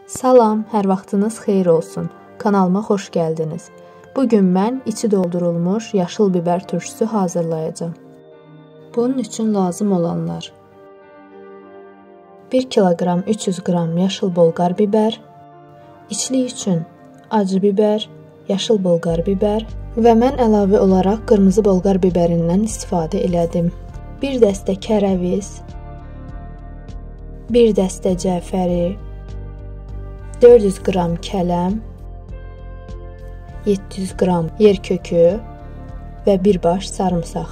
Salam, hər vaxtınız xeyir olsun. Kanalıma xoş gəldiniz. Bugün mən içi doldurulmuş yaşıl biber turşusu hazırlayacağım. Bunun üçün lazım olanlar: 1 kiloqram 300 qram yaşıl bolqar biber, içlik üçün acı biber, yaşıl bolqar biber və mən əlavə olaraq qırmızı bolqar biberindən istifadə elədim. 1 dəstə kərəviz, 1 dəstə cəfəri, 400 qram kələm, 700 qram yer kökü və 1 baş sarımsaq.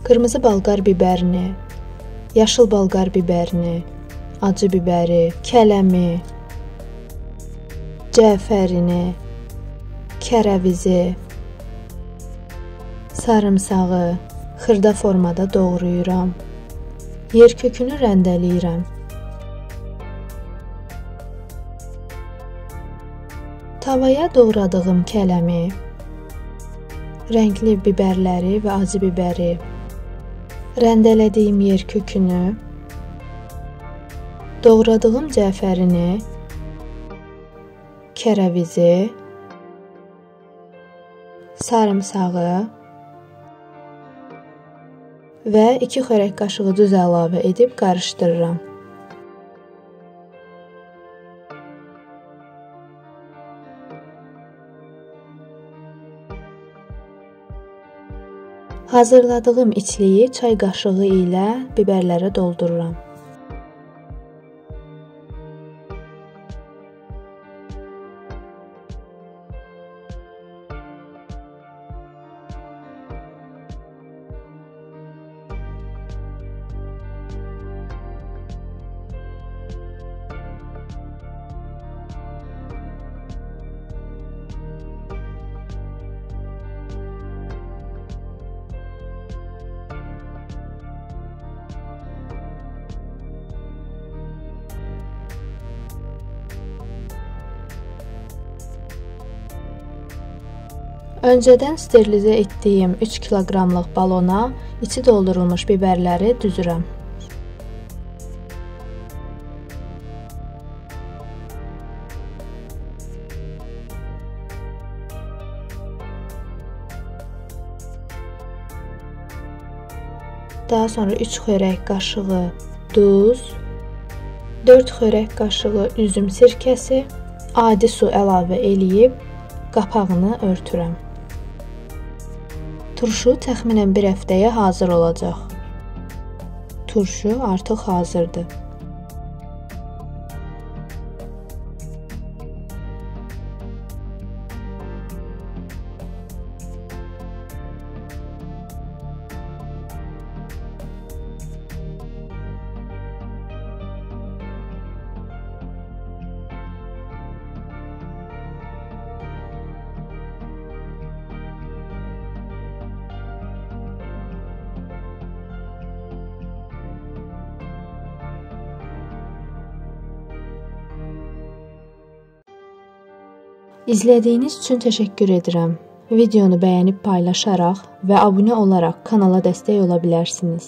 Qırmızı bolqar biberini, yaşıl bolqar biberini, acı biberi, kələmi, cəfərini, kərəvizi, sarımsağı xırda formada doğrayıram. Yer kökünü rəndələyirəm. Tavaya doğradığım kələmi, rəngli biberləri və acı biberi, rəndələdiyim yer kökünü, doğradığım cəfərini, kərəvizi, sarımsağı və 2 xörək qaşığı duz əlavə edib qarışdırıram. Hazırladığım içliyi çay qaşığı ilə biberlərə doldururam. Öncədən sterilizə etdiyim 3 kiloqramlıq balona içi doldurulmuş biberləri düzürəm. Daha sonra 3 xörək qaşığı duz, 4 xörək qaşığı üzüm sirkəsi, adi su əlavə eləyib qapağını örtürəm. Turşu təxminən 1 həftəyə hazır olacaq. Turşu artıq hazırdır. İzlədiyiniz üçün təşəkkür edirəm. Videonu bəyənib paylaşaraq və abunə olaraq kanala dəstək ola bilərsiniz.